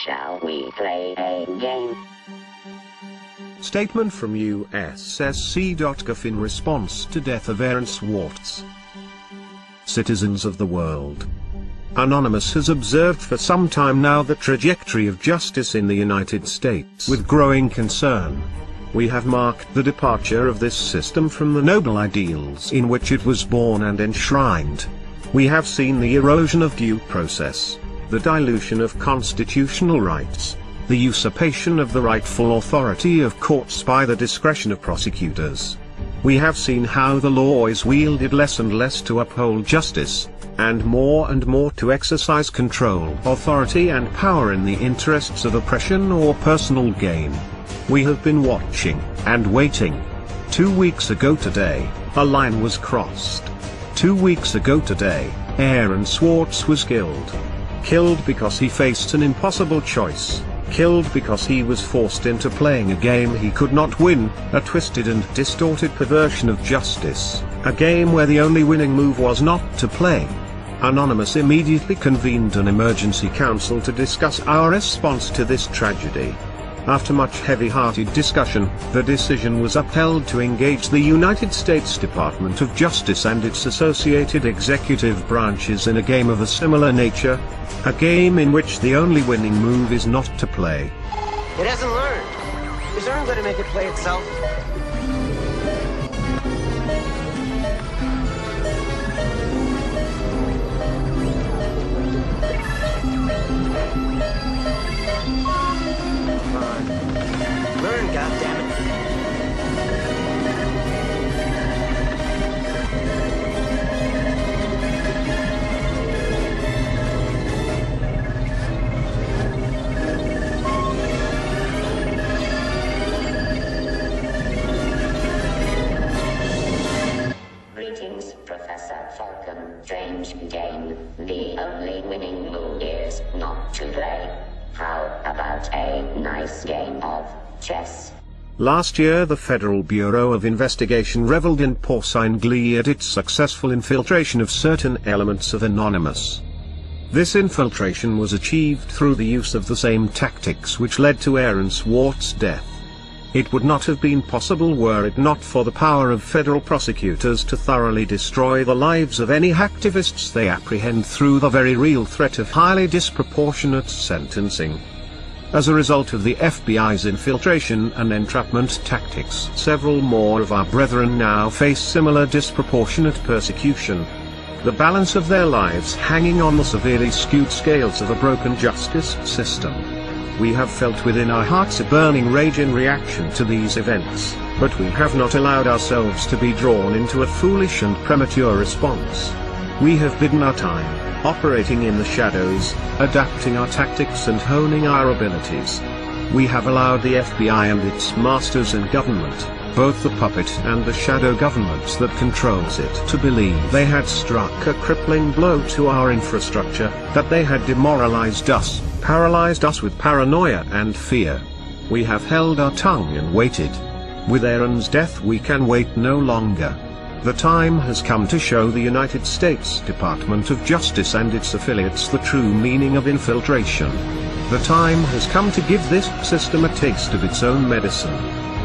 Shall we play a game? Statement from USSC.GOV in response to death of Aaron Swartz. Citizens of the world. Anonymous has observed for some time now the trajectory of justice in the United States with growing concern. We have marked the departure of this system from the noble ideals in which it was born and enshrined. We have seen the erosion of due process, the dilution of constitutional rights, the usurpation of the rightful authority of courts by the discretion of prosecutors. We have seen how the law is wielded less and less to uphold justice, and more to exercise control, authority and power in the interests of oppression or personal gain. We have been watching and waiting. 2 weeks ago today, a line was crossed. 2 weeks ago today, Aaron Swartz was killed. Killed because he faced an impossible choice. Killed because he was forced into playing a game he could not win, a twisted and distorted perversion of justice, a game where the only winning move was not to play. Anonymous immediately convened an emergency council to discuss our response to this tragedy. After much heavy-hearted discussion, the decision was upheld to engage the United States Department of Justice and its associated executive branches in a game of a similar nature, a game in which the only winning move is not to play. It hasn't learned. Is Aaron going to make it play itself? Learn, goddammit. Greetings, Professor Falcon. Strange game. The only winning move is not to play. How about a nice game of chess? Last year the Federal Bureau of Investigation reveled in porcine glee at its successful infiltration of certain elements of Anonymous. This infiltration was achieved through the use of the same tactics which led to Aaron Swartz's death. It would not have been possible were it not for the power of federal prosecutors to thoroughly destroy the lives of any hacktivists they apprehend through the very real threat of highly disproportionate sentencing. As a result of the FBI's infiltration and entrapment tactics, several more of our brethren now face similar disproportionate persecution. The balance of their lives hanging on the severely skewed scales of a broken justice system. We have felt within our hearts a burning rage in reaction to these events, but we have not allowed ourselves to be drawn into a foolish and premature response. We have bidden our time, operating in the shadows, adapting our tactics and honing our abilities. We have allowed the FBI and its masters in government, both the puppet and the shadow governments that controls it, to believe they had struck a crippling blow to our infrastructure, that they had demoralized us, paralyzed us with paranoia and fear. We have held our tongue and waited. With Aaron's death we can wait no longer. The time has come to show the United States Department of Justice and its affiliates the true meaning of infiltration. The time has come to give this system a taste of its own medicine.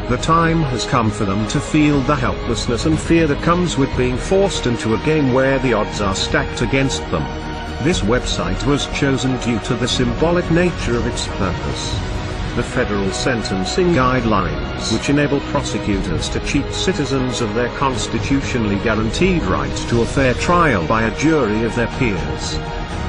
The time has come for them to feel the helplessness and fear that comes with being forced into a game where the odds are stacked against them. This website was chosen due to the symbolic nature of its purpose. The federal sentencing guidelines, which enable prosecutors to cheat citizens of their constitutionally guaranteed right to a fair trial by a jury of their peers.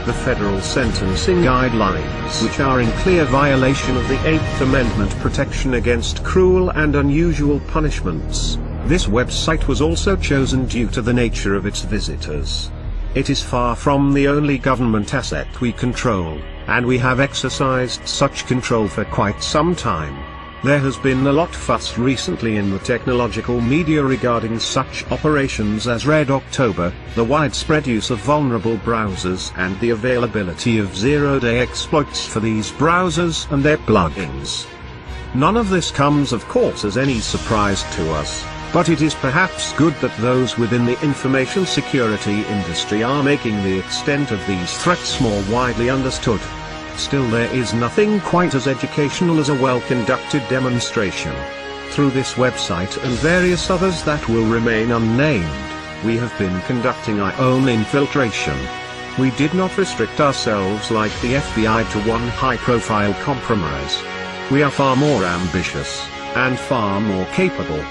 The federal sentencing guidelines, which are in clear violation of the 8th Amendment protection against cruel and unusual punishments. This website was also chosen due to the nature of its visitors. It is far from the only government asset we control, and we have exercised such control for quite some time. There has been a lot fuss recently in the technological media regarding such operations as Red October, the widespread use of vulnerable browsers and the availability of zero-day exploits for these browsers and their plugins. None of this comes of course as any surprise to us, but it is perhaps good that those within the information security industry are making the extent of these threats more widely understood. Still, there is nothing quite as educational as a well-conducted demonstration. Through this website and various others that will remain unnamed, we have been conducting our own infiltration. We did not restrict ourselves like the FBI to one high-profile compromise. We are far more ambitious, and far more capable.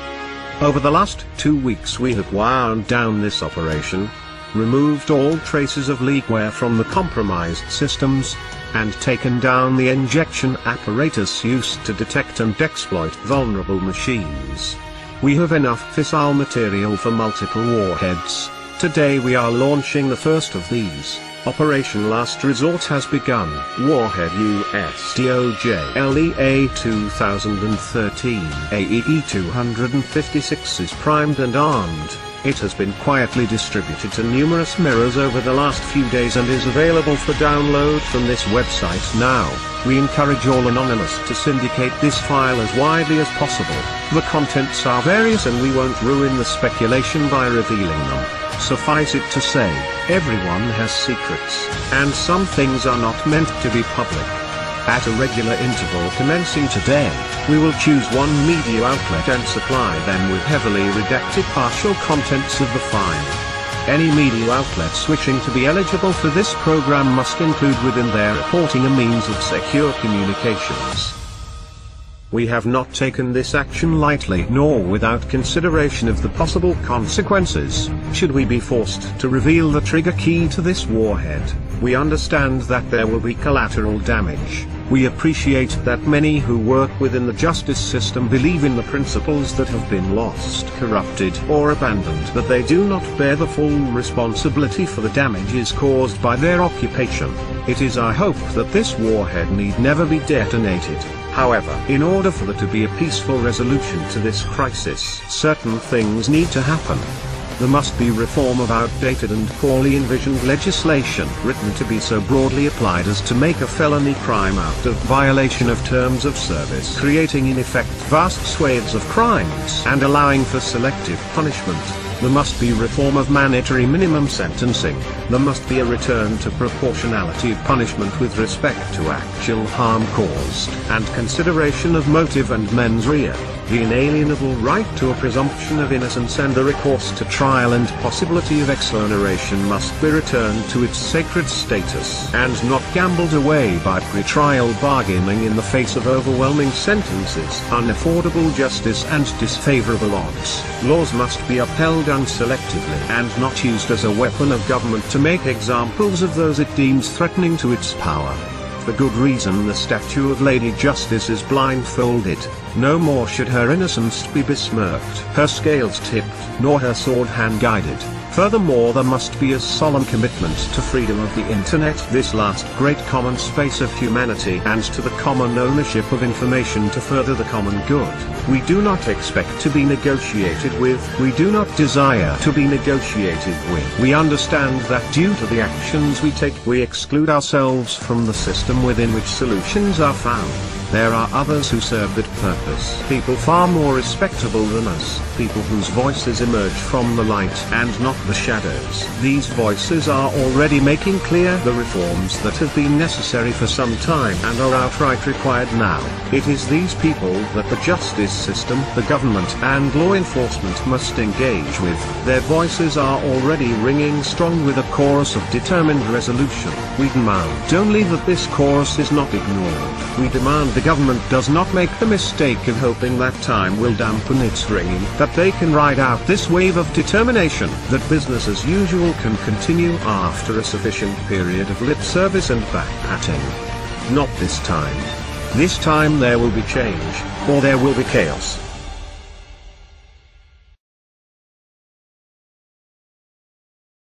Over the last 2 weeks we have wound down this operation, removed all traces of leakware from the compromised systems, and taken down the injection apparatus used to detect and exploit vulnerable machines. We have enough fissile material for multiple warheads. Today we are launching the first of these. Operation Last Resort has begun. Warhead USSC.GOV 2013 AE-256 is primed and armed. It has been quietly distributed to numerous mirrors over the last few days and is available for download from this website now. We encourage all anonymous to syndicate this file as widely as possible. The contents are various and we won't ruin the speculation by revealing them. Suffice it to say, everyone has secrets, and some things are not meant to be public. At a regular interval commencing today, we will choose one media outlet and supply them with heavily redacted partial contents of the file. Any media outlets wishing to be eligible for this program must include within their reporting a means of secure communications. We have not taken this action lightly nor without consideration of the possible consequences, should we be forced to reveal the trigger key to this warhead. We understand that there will be collateral damage. We appreciate that many who work within the justice system believe in the principles that have been lost, corrupted, or abandoned, that they do not bear the full responsibility for the damages caused by their occupation. It is our hope that this warhead need never be detonated. However, in order for there to be a peaceful resolution to this crisis, certain things need to happen. There must be reform of outdated and poorly envisioned legislation written to be so broadly applied as to make a felony crime out of violation of terms of service, creating in effect vast swathes of crimes and allowing for selective punishment. There must be reform of mandatory minimum sentencing. There must be a return to proportionality of punishment with respect to actual harm caused, and consideration of motive and mens rea. The inalienable right to a presumption of innocence and the recourse to trial and possibility of exoneration must be returned to its sacred status and not gambled away by pre-trial bargaining in the face of overwhelming sentences, unaffordable justice and disfavorable odds. Laws must be upheld unselectively and not used as a weapon of government to make examples of those it deems threatening to its power. For good reason the statue of Lady Justice is blindfolded. No more should her innocence be besmirched, her scales tipped, nor her sword hand-guided. Furthermore, there must be a solemn commitment to freedom of the Internet, this last great common space of humanity, and to the common ownership of information to further the common good. We do not expect to be negotiated with, we do not desire to be negotiated with. We understand that due to the actions we take, we exclude ourselves from the system within which solutions are found. There are others who serve that purpose. People far more respectable than us. People whose voices emerge from the light and not the shadows. These voices are already making clear the reforms that have been necessary for some time and are outright required now. It is these people that the justice system, the government and law enforcement must engage with. Their voices are already ringing strong with a chorus of determined resolution. We demand only that this chorus is not ignored. We demand the government does not make the mistake of hoping that time will dampen its ringing, that they can ride out this wave of determination, that business as usual can continue after a sufficient period of lip service and back-patting. Not this time. This time there will be change, or there will be chaos.